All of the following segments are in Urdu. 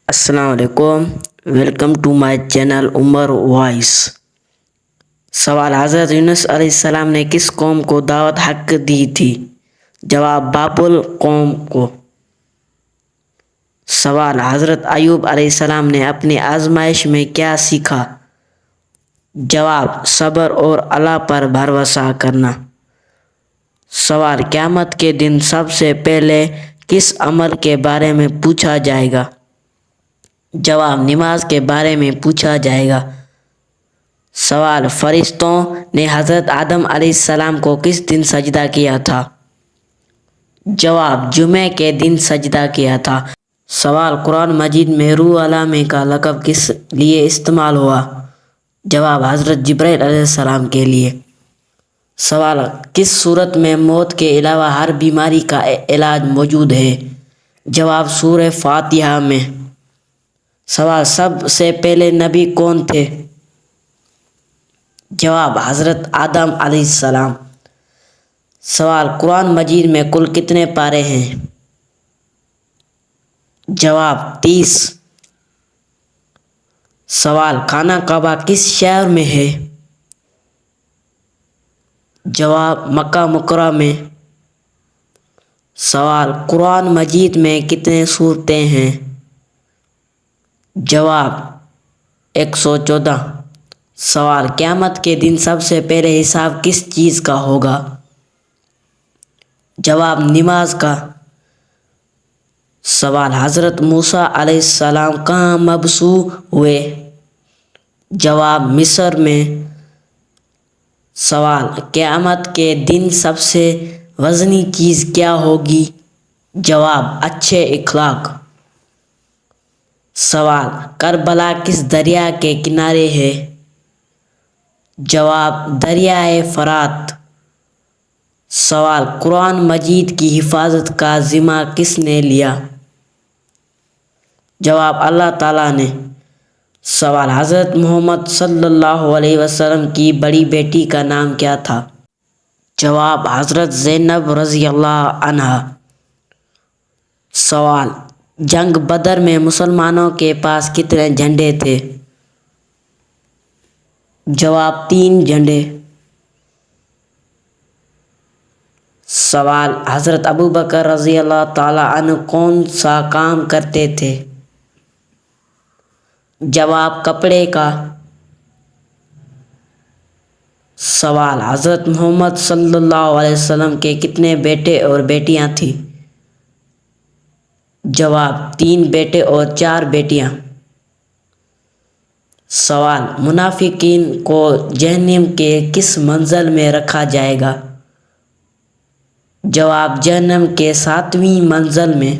السلام علیکم، welcome to my channel Umar voice. سوال: حضرت یونس علیہ السلام نے کس قوم کو دعوت حق دی تھی؟ جواب: بابل قوم کو۔ سوال: حضرت ایوب علیہ السلام نے اپنی آزمائش میں کیا سیکھا؟ جواب: صبر اور اللہ پر بھروسہ کرنا۔ سوال: قیامت کے دن سب سے پہلے کس عمل کے بارے میں پوچھا جائے گا؟ جواب: نماز کے بارے میں پوچھا جائے گا۔ سوال: فرشتوں نے حضرت آدم علیہ السلام کو کس دن سجدہ کیا تھا؟ جواب: جمعے کے دن سجدہ کیا تھا۔ سوال: قرآن مجید میں روح الامین کا لقب کس لیے استعمال ہوا؟ جواب: حضرت جبرائیل علیہ السلام کے لیے۔ سوال: کس صورت میں موت کے علاوہ ہر بیماری کا علاج موجود ہے؟ جواب: سورہ فاتحہ میں۔ سوال: سب سے پہلے نبی کون تھے؟ جواب: حضرت آدم علیہ السلام۔ سوال: قرآن مجید میں کل کتنے پارے ہیں؟ جواب: 30۔ سوال: خانہ کعبہ کس شہر میں ہے؟ جواب: مکہ مکرمہ میں۔ سوال: قرآن مجید میں کتنے سورتیں ہیں؟ جواب: 114۔ سوال: قیامت کے دن سب سے پہلے حساب کس چیز کا ہوگا؟ جواب: نماز کا۔ سوال: حضرت موسیٰ علیہ السلام کہاں مبعوث ہوئے؟ جواب: مصر میں۔ سوال: قیامت کے دن سب سے وزنی چیز کیا ہوگی؟ جواب: اچھے اخلاق۔ سوال: کربلا کس دریا کے کنارے ہے؟ جواب: دریائے فرات۔ سوال: قرآن مجید کی حفاظت کا ذمہ کس نے لیا؟ جواب: اللہ تعالیٰ نے۔ سوال: حضرت محمد صلی اللہ علیہ وسلم کی بڑی بیٹی کا نام کیا تھا؟ جواب: حضرت زینب رضی اللہ عنہا۔ سوال: جنگ بدر میں مسلمانوں کے پاس کتنے جھنڈے تھے؟ جواب: 3 جھنڈے۔ سوال: حضرت ابوبکر رضی اللہ تعالیٰ عنہ کون سا کام کرتے تھے؟ جواب: کپڑے کا۔ سوال: حضرت محمد صلی اللہ علیہ وسلم کے کتنے بیٹے اور بیٹیاں تھیں؟ جواب: 3 بیٹے اور 4 بیٹیاں۔ سوال: منافقین کو جہنم کے کس منزل میں رکھا جائے گا؟ جواب: جہنم کے 7ویں منزل میں۔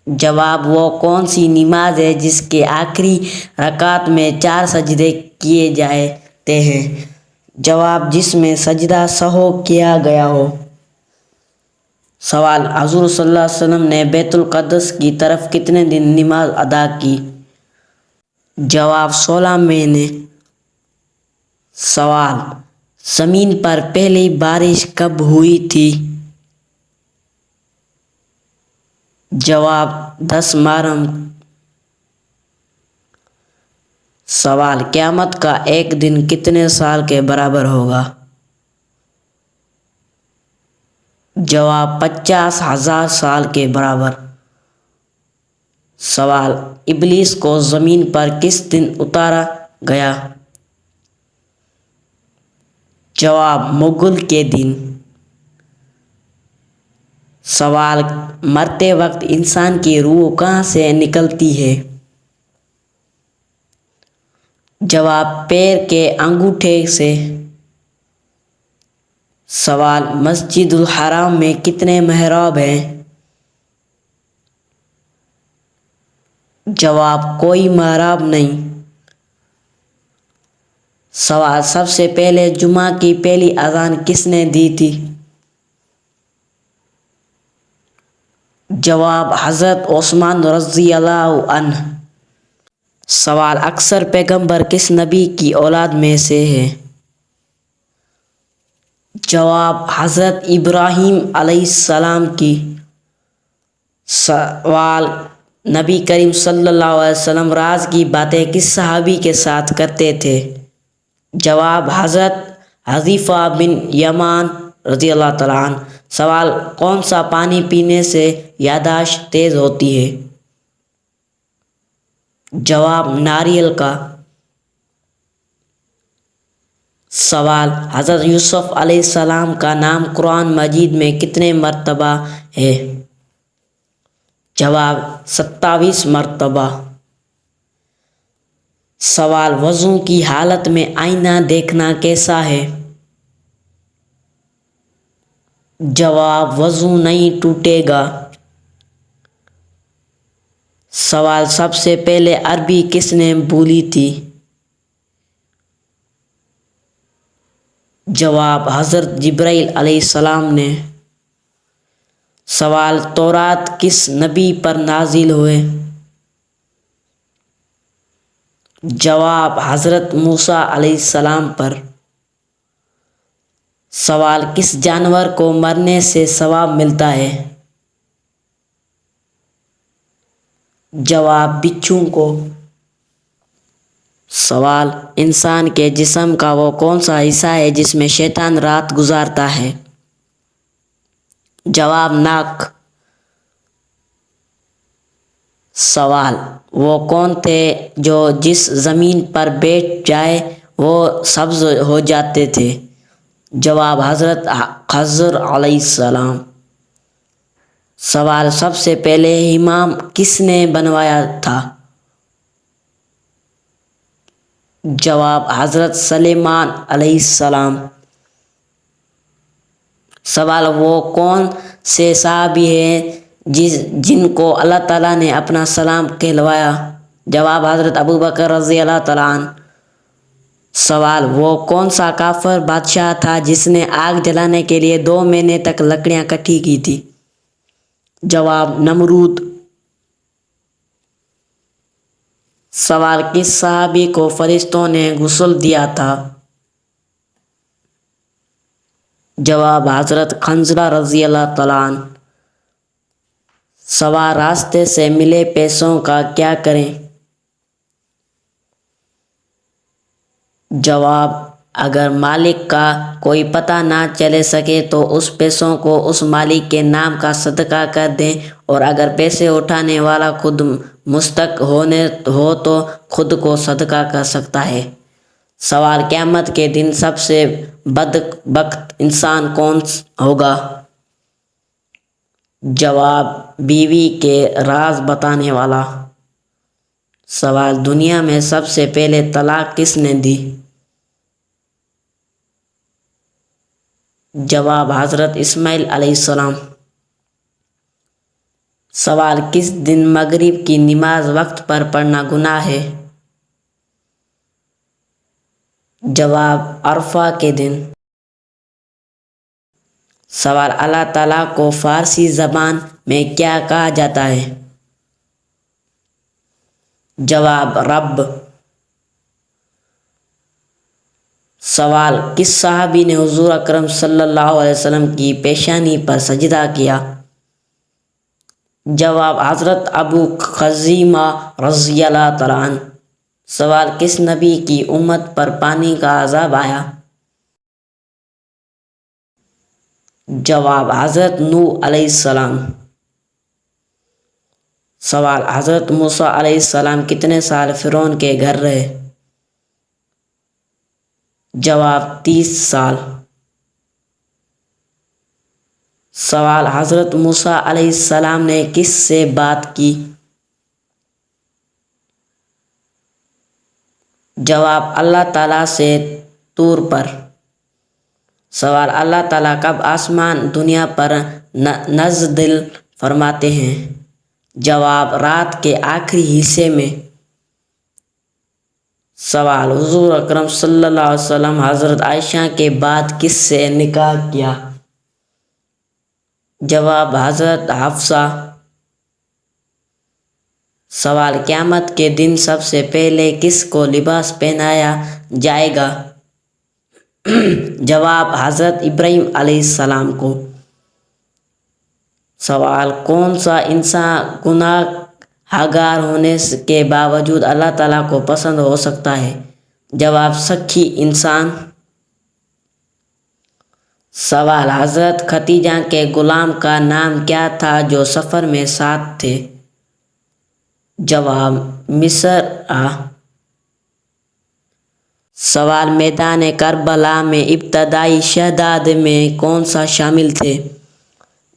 جواب: وہ کون سی نماز ہے جس کے آخری رکعت میں 4 سجدے کیے جاتے ہیں؟ جواب: جس میں سجدہ سہو کیا گیا ہو۔ سوال: حضور صلی اللہ علیہ وسلم نے بیت القدس کی طرف کتنے دن نماز ادا کی؟ جواب: 16 مہینے۔ سوال: زمین پر پہلی بارش کب ہوئی تھی؟ جواب: 10 محرم۔ سوال: قیامت کا ایک دن کتنے سال کے برابر ہوگا؟ جواب: 50,000 سال کے برابر۔ سوال: ابلیس کو زمین پر کس دن اتارا گیا؟ جواب: مغل کے دن۔ سوال: مرتے وقت انسان کی روح کہاں سے نکلتی ہے؟ جواب: پیر کے انگوٹھے سے۔ سوال: مسجد الحرام میں کتنے محراب ہیں؟ جواب: کوئی محراب نہیں۔ سوال: سب سے پہلے جمعہ کی پہلی اذان کس نے دی تھی؟ جواب: حضرت عثمان رضی اللہ عنہ۔ سوال: اکثر پیغمبر کس نبی کی اولاد میں سے ہیں؟ جواب: حضرت ابراہیم علیہ السلام کی۔ سوال: نبی کریم صلی اللہ علیہ وسلم راز کی باتیں کس صحابی کے ساتھ کرتے تھے؟ جواب: حضرت حذیفہ بن یمان رضی اللہ تعالیٰ عنہ۔ سوال: کون سا پانی پینے سے یادداشت تیز ہوتی ہے؟ جواب: ناریل کا۔ سوال: حضرت یوسف علیہ السلام کا نام قرآن مجید میں کتنے مرتبہ ہے؟ جواب: 27 مرتبہ۔ سوال: وضو کی حالت میں آئینہ دیکھنا کیسا ہے؟ جواب: وضو نہیں ٹوٹے گا۔ سوال: سب سے پہلے عربی کس نے بولی تھی؟ جواب: حضرت جبرائیل علیہ السلام نے۔ سوال: تورات کس نبی پر نازل ہوئے؟ جواب: حضرت موسیٰ علیہ السلام پر۔ سوال: کس جانور کو مرنے سے ثواب ملتا ہے؟ جواب: بچھو کو۔ سوال: انسان کے جسم کا وہ کون سا حصہ ہے جس میں شیطان رات گزارتا ہے؟ جواب: ناک۔ سوال: وہ کون تھے جو جس زمین پر بیٹھ جائے وہ سبز ہو جاتے تھے؟ جواب: حضرت خضر علیہ السلام۔ سوال: سب سے پہلے حمام کس نے بنوایا تھا؟ جواب: حضرت سلیمان علیہ السلام۔ سوال: وہ کون سے صحابی ہیں جن کو اللہ تعالیٰ نے اپنا سلام کہلوایا؟ جواب: حضرت ابوبکر رضی اللہ تعالیٰ عنہ۔ سوال: وہ کون سا کافر بادشاہ تھا جس نے آگ جلانے کے لیے 2 مہینے تک لکڑیاں اکٹھی کی تھی؟ جواب: نمرود۔ سوال: کس صحابی کو فرشتوں نے غسل دیا تھا؟ جواب: حضرت حنظلہ رضی اللہ تعالیٰ عنہ۔ سوال: راستے سے ملے پیسوں کا کیا کریں؟ جواب: اگر مالک کا کوئی پتہ نہ چل سکے تو اس پیسوں کو اس مالک کے نام کا صدقہ کر دیں، اور اگر پیسے اٹھانے والا خود مستحق ہو تو خود کو صدقہ کر سکتا ہے۔ سوال: قیامت کے دن سب سے بدبخت انسان کون ہوگا؟ جواب: بیوی کے راز بتانے والا۔ سوال: دنیا میں سب سے پہلے طلاق کس نے دی؟ جواب: حضرت اسماعیل علیہ السلام۔ سوال: کس دن مغرب کی نماز وقت پر پڑھنا گناہ ہے؟ جواب: عرفہ کے دن۔ سوال: اللہ تعالیٰ کو فارسی زبان میں کیا کہا جاتا ہے؟ جواب: رب۔ سوال: کس صحابی نے حضور اکرم صلی اللہ علیہ وسلم کی پیشانی پر سجدہ کیا؟ جواب: حضرت ابو خزیمہ رضی اللہ تعالیٰ عنہ۔ سوال: کس نبی کی امت پر پانی کا عذاب آیا؟ جواب: حضرت نوح علیہ السلام۔ سوال: حضرت موسیٰ علیہ السلام کتنے سال فرعون کے گھر رہے؟ جواب: 30 سال۔ سوال: حضرت موسیٰ علیہ السلام نے کس سے بات کی؟ جواب: اللہ تعالیٰ سے طور پر۔ سوال: اللہ تعالیٰ کب آسمان دنیا پر نزول فرماتے ہیں؟ جواب: رات کے آخری حصے میں۔ سوال: حضور اکرم صلی اللہ علیہ وسلم حضرت عائشہ کے بعد کس سے نکاح کیا؟ جواب: حضرت حفصہ۔ سوال: قیامت کے دن سب سے پہلے کس کو لباس پہنایا جائے گا؟ جواب: حضرت ابراہیم علیہ السلام کو۔ سوال: کون سا انسان گناہ حقدار ہونے کے باوجود اللہ تعالیٰ کو پسند ہو سکتا ہے؟ جواب: سخی انسان۔ سوال: حضرت خدیجہ کے غلام کا نام کیا تھا جو سفر میں ساتھ تھے؟ جواب: مصرع۔ سوال: میدان کربلا میں ابتدائی شہداء میں کون سا شامل تھے؟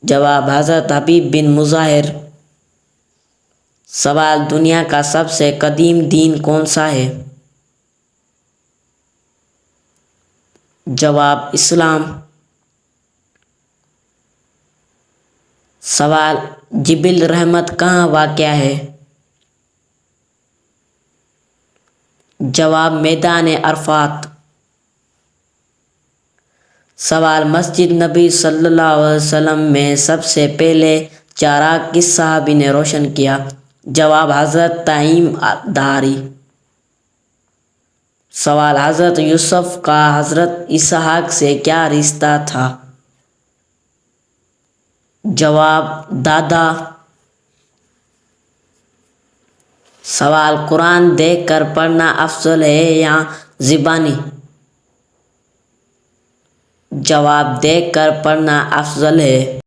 جواب: حضرت حبیب بن مظاہر۔ سوال: دنیا کا سب سے قدیم دین کون سا ہے؟ جواب: اسلام۔ سوال: جبل رحمت کہاں واقع ہے؟ جواب: میدان عرفات۔ سوال: مسجد نبی صلی اللہ علیہ وسلم میں سب سے پہلے چراغ کس صحابی نے روشن کیا؟ جواب: حضرت تمیم داری۔ سوال: حضرت یوسف کا حضرت اسحاق سے کیا رشتہ تھا؟ جواب: دادا۔ سوال: قرآن دیکھ کر پڑھنا افضل ہے یا زبانی؟ جواب: دیکھ کر پڑھنا افضل ہے۔